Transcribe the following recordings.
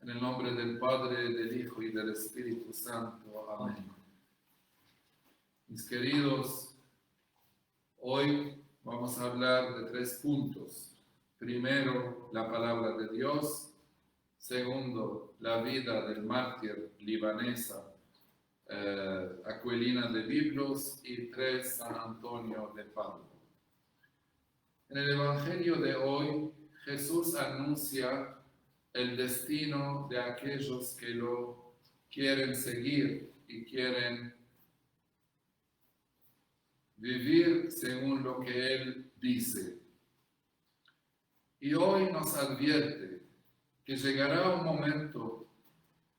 En el nombre del Padre, del Hijo y del Espíritu Santo. Amén. Mis queridos, hoy vamos a hablar de 3 puntos. Primero, la palabra de Dios. Segundo, la vida del mártir libanesa Aquilina de Biblos. Y 3, San Antonio de Padua. En el Evangelio de hoy, Jesús anuncia el destino de aquellos que lo quieren seguir y quieren vivir según lo que Él dice. Y hoy nos advierte que llegará un momento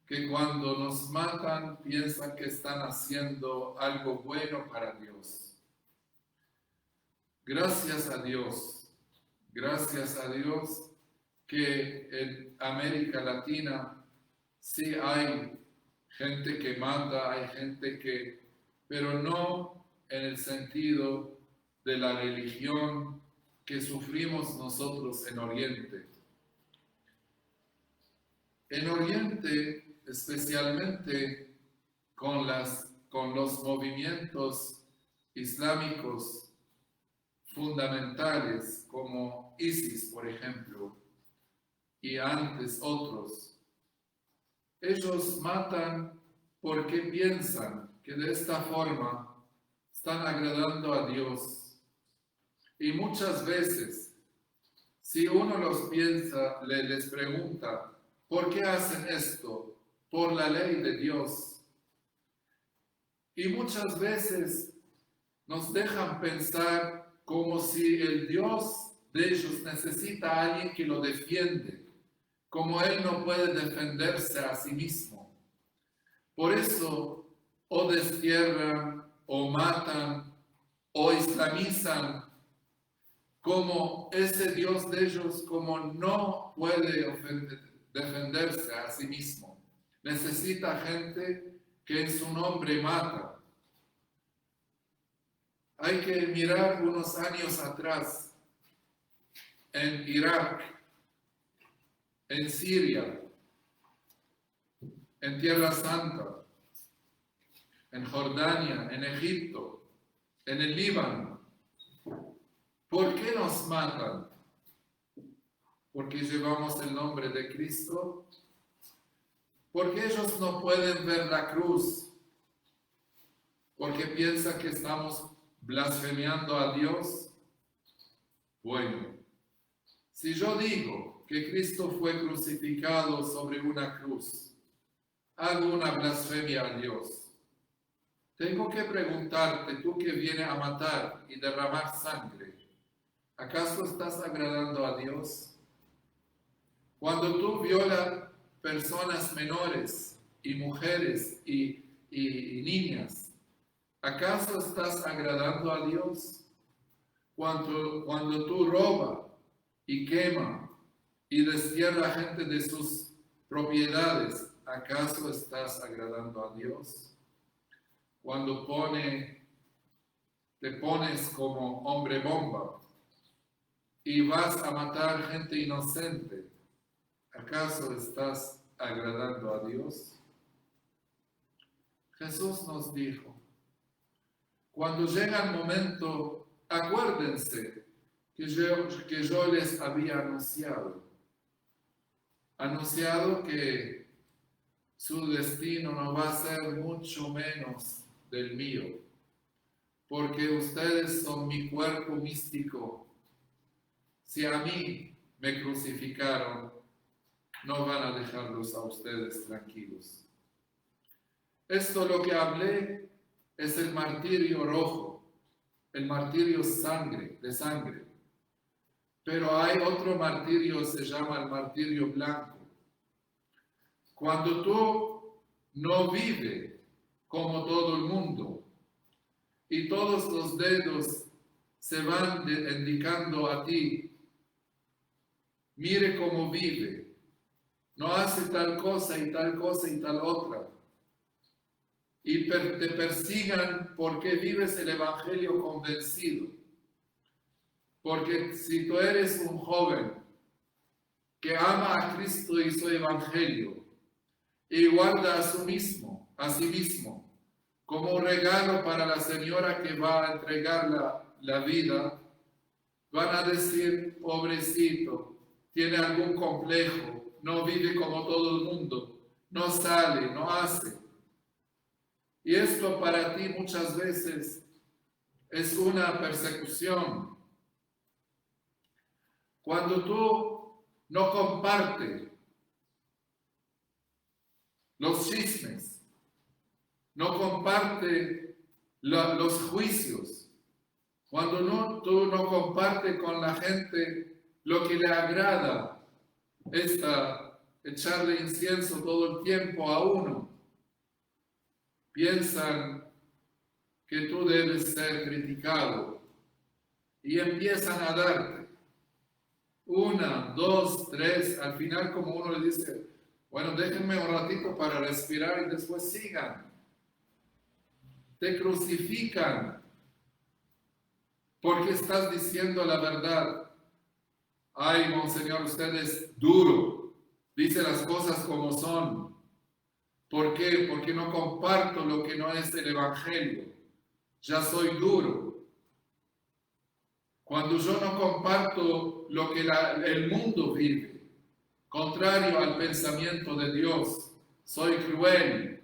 que cuando nos matan piensan que están haciendo algo bueno para Dios. Gracias a Dios que en América Latina sí hay gente que mata, hay gente que, pero no en el sentido de la religión que sufrimos nosotros en Oriente. En Oriente, especialmente con los movimientos islámicos fundamentales como ISIS, por ejemplo, y antes otros, ellos matan porque piensan que de esta forma están agradando a Dios. Y muchas veces, si uno los piensa, les pregunta, ¿por qué hacen esto? Por la ley de Dios. Y muchas veces nos dejan pensar como si el Dios de ellos necesita a alguien que lo defiende, como Él no puede defenderse a sí mismo. Por eso, o destierran, o matan, o islamizan, como ese Dios de ellos, como no puede defenderse a sí mismo. Necesita gente que en su nombre mata. Hay que mirar unos años atrás, en Irak, en Siria, en Tierra Santa, en Jordania, en Egipto, en el Líbano. ¿Por qué nos matan? ¿Porque llevamos el nombre de Cristo? ¿Porque ellos no pueden ver la cruz? ¿Porque piensan que estamos blasfemiando a Dios? Bueno, si yo digo que Cristo fue crucificado sobre una cruz, hago una blasfemia a Dios. Tengo que preguntarte, tú que vienes a matar y derramar sangre, ¿acaso estás agradando a Dios? Cuando tú violas personas menores y mujeres y niñas, ¿acaso estás agradando a Dios? Cuando tú robas y quemas y destierras a gente de sus propiedades, ¿acaso estás agradando a Dios? Cuando te pones como hombre bomba y vas a matar gente inocente, ¿acaso estás agradando a Dios? Jesús nos dijo, cuando llega el momento, acuérdense que yo les había anunciado que su destino no va a ser mucho menos del mío, porque ustedes son mi cuerpo místico. Si a mí me crucificaron, no van a dejarlos a ustedes tranquilos. Esto lo que hablé es el martirio rojo, el martirio de sangre. Pero hay otro martirio, se llama el martirio blanco. Cuando tú no vives como todo el mundo y todos los dedos se van indicando a ti, mire cómo vive, no hace tal cosa y tal cosa y tal otra, y te persigan porque vives el Evangelio convencido. Porque si tú eres un joven que ama a Cristo y su Evangelio, y guarda a sí mismo, como un regalo para la señora que va a entregar la vida, van a decir, pobrecito, tiene algún complejo, no vive como todo el mundo, no sale, no hace. Y esto para ti muchas veces es una persecución. Cuando tú no compartes los chismes, no compartes los juicios, cuando tú no compartes con la gente lo que le agrada, echarle incienso todo el tiempo a uno, piensan que tú debes ser criticado y empiezan a darte una, dos, tres, al final como uno le dice, bueno, déjenme un ratito para respirar y después sigan. Te crucifican porque estás diciendo la verdad. Ay, monseñor, usted es duro, dice las cosas como son. ¿Por qué? Porque no comparto lo que no es el Evangelio. Ya soy duro. Cuando yo no comparto lo que el mundo vive, contrario al pensamiento de Dios, soy cruel.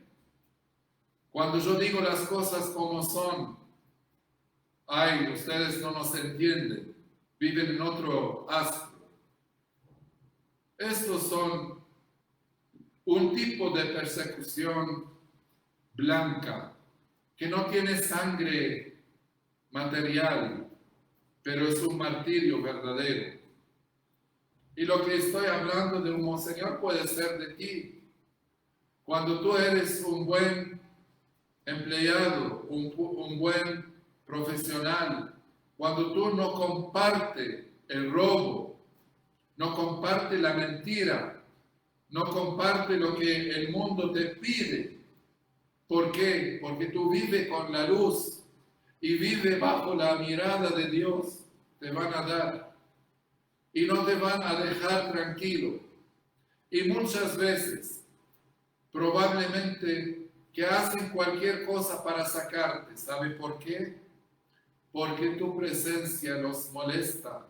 Cuando yo digo las cosas como son, ay, ustedes no nos entienden, viven en otro astro. Estos son un tipo de persecución blanca, que no tiene sangre material, pero es un martirio verdadero. Y lo que estoy hablando de un monseñor puede ser de ti. Cuando tú eres un buen empleado, un buen profesional, cuando tú no compartes el robo, no compartes la mentira, no compartes lo que el mundo te pide. ¿Por qué? Porque tú vives con la luz y vives bajo la mirada de Dios. Te van a dar y no te van a dejar tranquilo. Y muchas veces, probablemente, que hacen cualquier cosa para sacarte. ¿Sabe por qué? Porque tu presencia los molesta.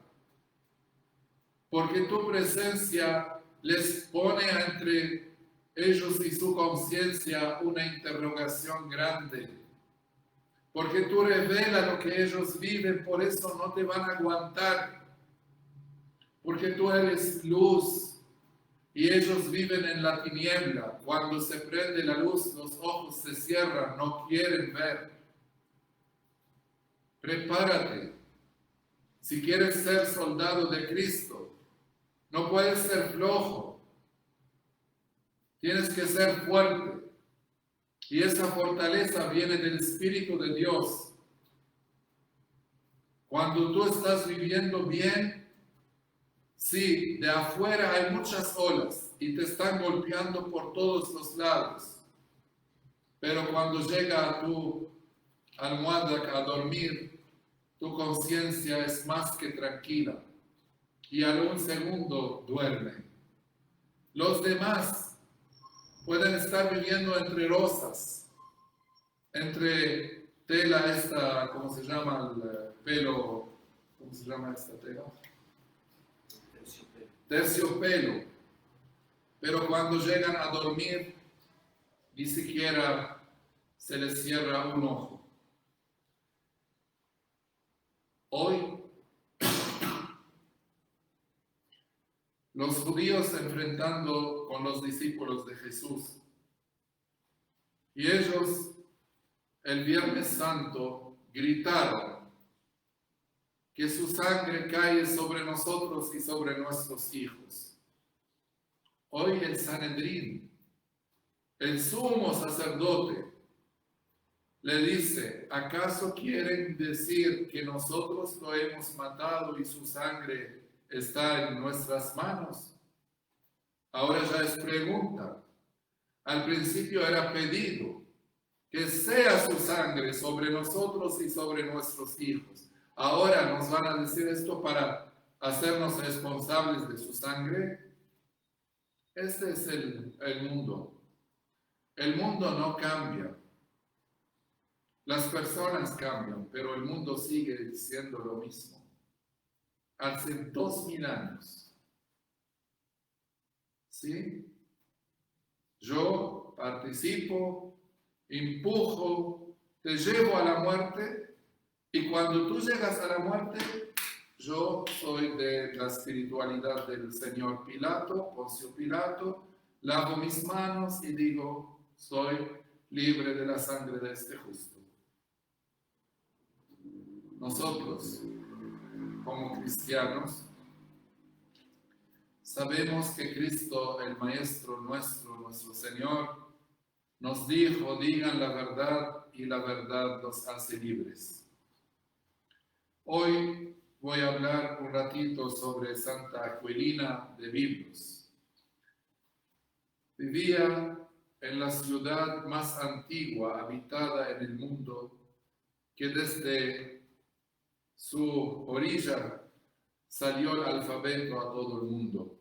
Porque tu presencia les pone entre ellos y su conciencia una interrogación grande. Porque tú revelas lo que ellos viven, por eso no te van a aguantar. Porque tú eres luz y ellos viven en la tiniebla. Cuando se prende la luz, los ojos se cierran, no quieren ver. Prepárate. Si quieres ser soldado de Cristo, no puedes ser flojo. Tienes que ser fuerte. Y esa fortaleza viene del Espíritu de Dios. Cuando tú estás viviendo bien, sí, de afuera hay muchas olas y te están golpeando por todos los lados. Pero cuando llega a tu almohada a dormir, tu conciencia es más que tranquila y a un segundo duerme. Los demás pueden estar viviendo entre rosas, entre tela esta, ¿cómo se llama? El pelo, ¿cómo se llama esta tela? Terciopelo. Pero cuando llegan a dormir, ni siquiera se les cierra un ojo. Hoy, los judíos se enfrentando con los discípulos de Jesús. Y ellos, el Viernes Santo, gritaron que su sangre cae sobre nosotros y sobre nuestros hijos. Hoy el Sanedrín, el sumo sacerdote, le dice, ¿acaso quieren decir que nosotros lo hemos matado y su sangre está en nuestras manos? Ahora ya es pregunta. Al principio era pedido que sea su sangre sobre nosotros y sobre nuestros hijos. Ahora nos van a decir esto para hacernos responsables de su sangre. Este es el mundo. El mundo no cambia. Las personas cambian, pero el mundo sigue siendo lo mismo. Hace 2000 años. ¿Sí? Yo participo, empujo, te llevo a la muerte y cuando tú llegas a la muerte, yo soy de la espiritualidad del señor Pilato, Poncio Pilato, lavo mis manos y digo, soy libre de la sangre de este justo. Nosotros, como cristianos, sabemos que Cristo, el Maestro nuestro, nuestro Señor, nos dijo, digan la verdad y la verdad los hace libres. Hoy voy a hablar un ratito sobre Santa Aquilina de Biblos. Vivía en la ciudad más antigua habitada en el mundo, que desde su orilla salió el alfabeto a todo el mundo.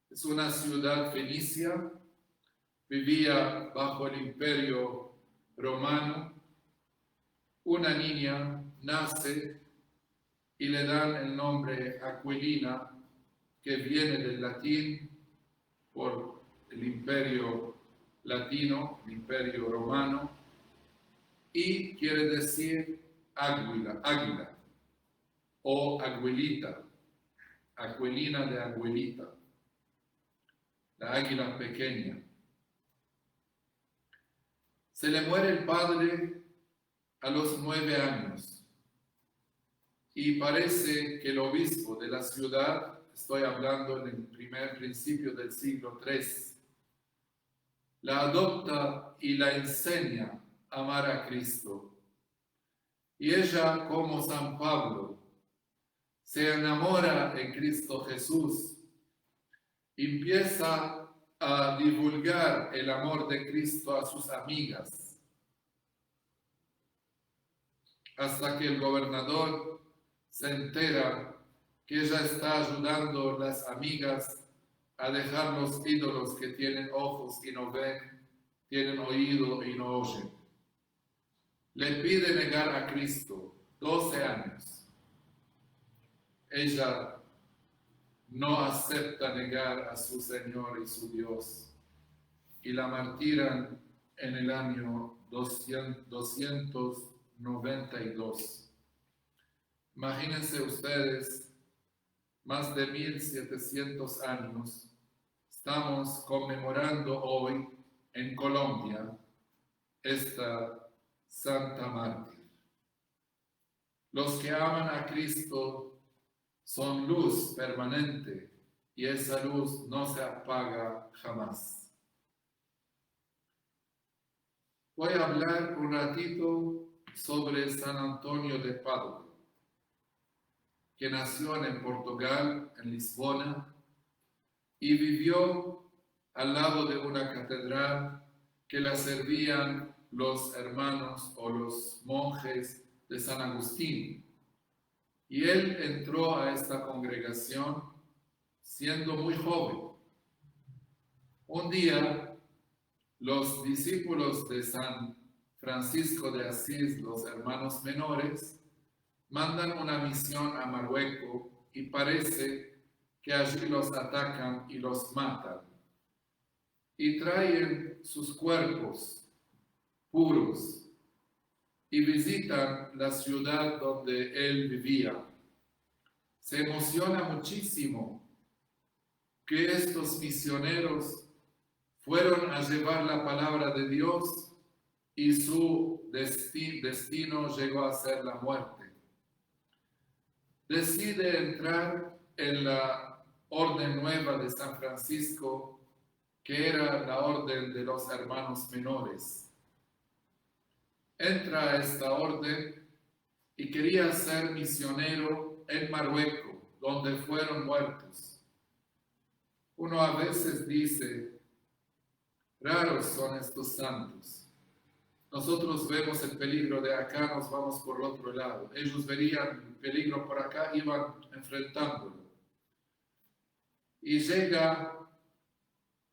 Es una ciudad fenicia, vivía bajo el imperio romano. Una niña nace y le dan el nombre Aquilina, que viene del latín por el imperio latino, el imperio romano, y quiere decir águila o abuelita, Aquilina de abuelita, la águila pequeña. Se le muere el padre a los 9 años y parece que el obispo de la ciudad, estoy hablando en el primer principio del siglo III, la adopta y la enseña a amar a Cristo. Y ella, como San Pablo, se enamora de Cristo Jesús, empieza a divulgar el amor de Cristo a sus amigas, hasta que el gobernador se entera que ella está ayudando a las amigas a dejar los ídolos que tienen ojos y no ven, tienen oído y no oyen. Le pide negar a Cristo, 12 años. Ella no acepta negar a su Señor y su Dios y la martiran en el año 292. Imagínense ustedes, más de 1700 años, estamos conmemorando hoy en Colombia esta Santa Mártir. Los que aman a Cristo son luz permanente y esa luz no se apaga jamás. Voy a hablar un ratito sobre San Antonio de Padua, que nació en Portugal, en Lisbona, y vivió al lado de una catedral que la servían los hermanos o los monjes de San Agustín. Y él entró a esta congregación siendo muy joven. Un día, los discípulos de San Francisco de Asís, los hermanos menores, mandan una misión a Marruecos y parece que allí los atacan y los matan. Y traen sus cuerpos puros y visitan la ciudad donde él vivía. Se emociona muchísimo que estos misioneros fueron a llevar la palabra de Dios y su destino llegó a ser la muerte. Decide entrar en la orden nueva de San Francisco, que era la orden de los hermanos menores. Entra a esta orden y quería ser misionero en Marruecos, donde fueron muertos. Uno a veces dice, raros son estos santos. Nosotros vemos el peligro de acá, nos vamos por el otro lado. Ellos verían el peligro por acá, iban enfrentándolo. Y llega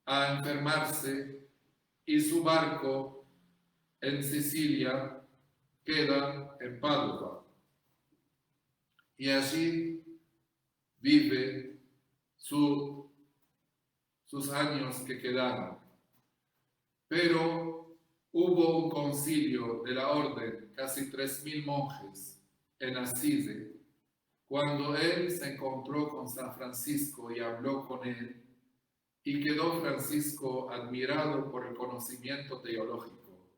a enfermarse y su barco en Sicilia queda en Padua. Y allí vive sus años que quedaron. Pero hubo un concilio de la orden, casi 3.000 monjes en Assisi, cuando él se encontró con San Francisco y habló con él, y quedó Francisco admirado por el conocimiento teológico.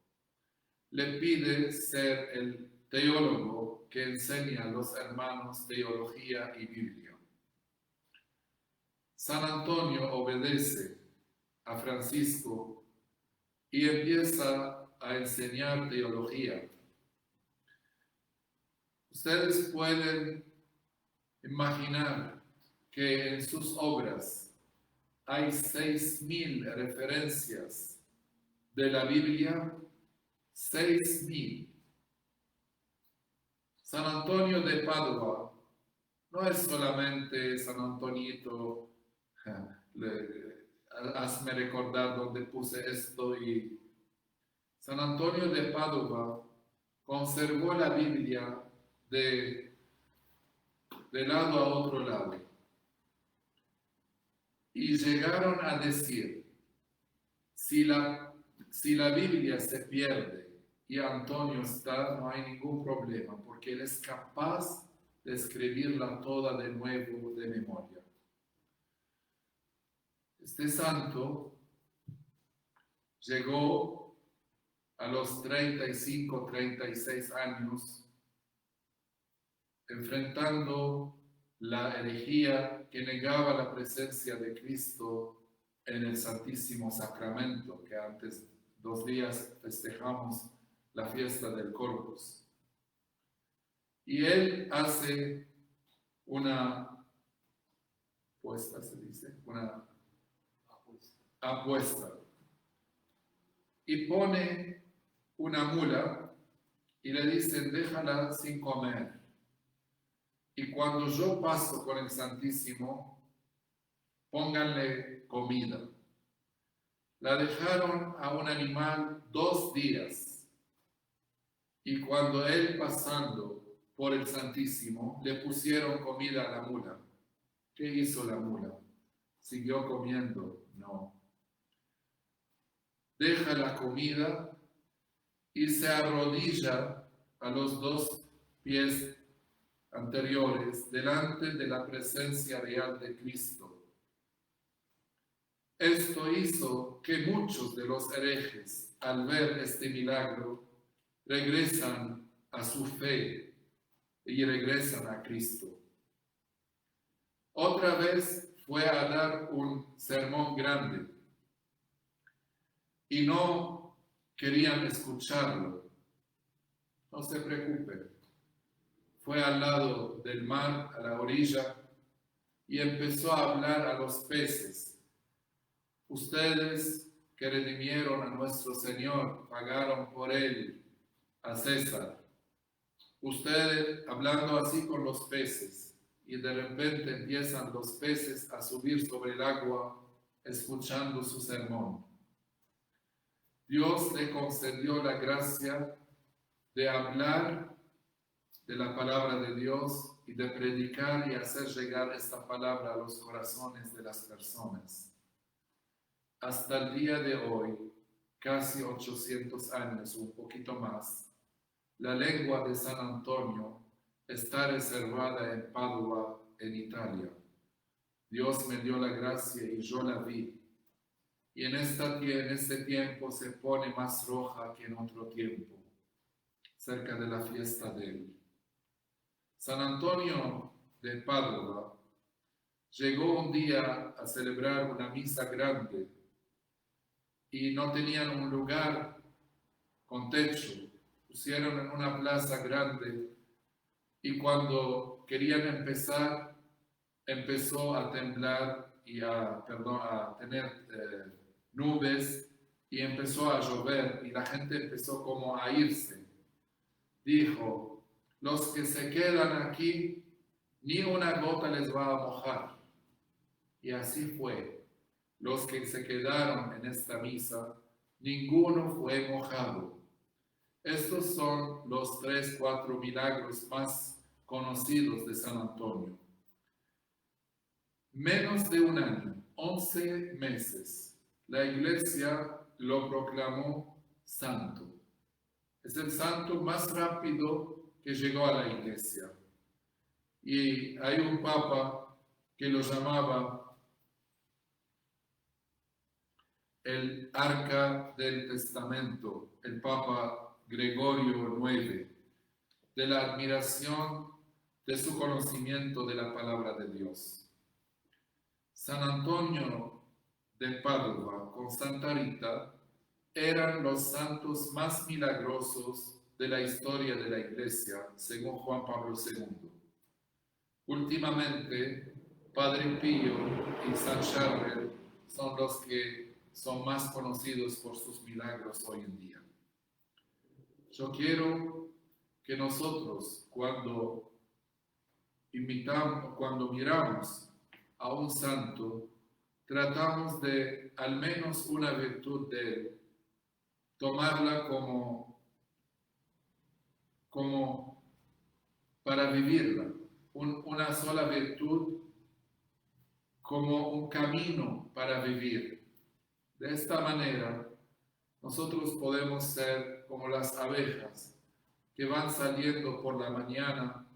Le pide ser el teólogo que enseña a los hermanos teología y Biblia. San Antonio obedece a Francisco y empieza a enseñar teología. Ustedes pueden imaginar que en sus obras hay 6.000 referencias de la Biblia, 6.000. San Antonio de Padua no es solamente San Antonito, hazme recordar dónde puse esto, y San Antonio de Padua conservó la Biblia de lado a otro lado. Y llegaron a decir, si la Biblia se pierde y Antonio está, no hay ningún problema, porque él es capaz de escribirla toda de nuevo de memoria. Este santo llegó a los 35, 36 años enfrentando la herejía que negaba la presencia de Cristo en el Santísimo Sacramento, que antes 2 días festejamos la fiesta del Corpus. Y él hace una apuesta, se dice, una apuesta. Y pone una mula y le dicen, déjala sin comer. Y cuando yo paso con el Santísimo, pónganle comida. La dejaron a un animal 2 días. Y cuando él pasando por el Santísimo, le pusieron comida a la mula. ¿Qué hizo la mula? ¿Siguió comiendo? No. Deja la comida y se arrodilla a los 2 pies anteriores delante de la presencia real de Cristo. Esto hizo que muchos de los herejes, al ver este milagro, regresan a su fe y regresan a Cristo. Otra vez fue a dar un sermón grande y no querían escucharlo. No se preocupen. Fue al lado del mar, a la orilla, y empezó a hablar a los peces. Ustedes que redimieron a nuestro Señor, pagaron por él a César. Ustedes, hablando así con los peces, y de repente empiezan los peces a subir sobre el agua, escuchando su sermón. Dios le concedió la gracia de hablar de la palabra de Dios y de predicar y hacer llegar esta palabra a los corazones de las personas. Hasta el día de hoy, casi 800 años o un poquito más, la lengua de San Antonio está reservada en Padua, en Italia. Dios me dio la gracia y yo la vi. Y en este tiempo se pone más roja que en otro tiempo, cerca de la fiesta de él. San Antonio de Padua llegó un día a celebrar una misa grande y no tenían un lugar con techo. Pusieron en una plaza grande y cuando querían empezar, empezó a temblar y a tener nubes y empezó a llover y la gente empezó como a irse. Dijo, los que se quedan aquí, ni una gota les va a mojar. Y así fue. Los que se quedaron en esta misa ninguno fue mojado. Estos son los 3-4 milagros más conocidos de San Antonio. Menos de un año, 11 meses, la Iglesia lo proclamó santo. Es el santo más rápido que llegó a la Iglesia. Y hay un papa que lo llamaba el Arca del Testamento, el Papa Gregorio IX, de la admiración de su conocimiento de la palabra de Dios. San Antonio de Padua con Santa Rita eran los santos más milagrosos de la historia de la Iglesia, según Juan Pablo II. Últimamente, Padre Pío y San Charbel son los que son más conocidos por sus milagros hoy en día. Yo quiero que nosotros, cuando miramos a un santo, tratamos de al menos una virtud de él, tomarla como para vivirla, una sola virtud como un camino para vivir. De esta manera, nosotros podemos ser como las abejas que van saliendo por la mañana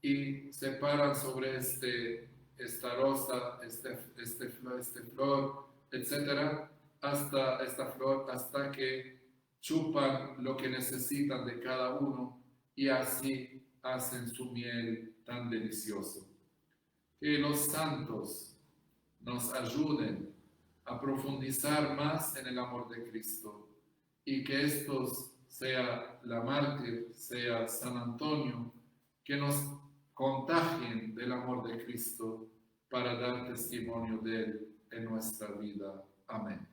y se paran sobre esta rosa, este flor, etc., hasta esta flor, hasta que chupan lo que necesitan de cada uno y así hacen su miel tan delicioso. Que los santos nos ayuden a profundizar más en el amor de Cristo y que estos, sea la mártir, sea San Antonio, que nos contagien del amor de Cristo para dar testimonio de Él en nuestra vida. Amén.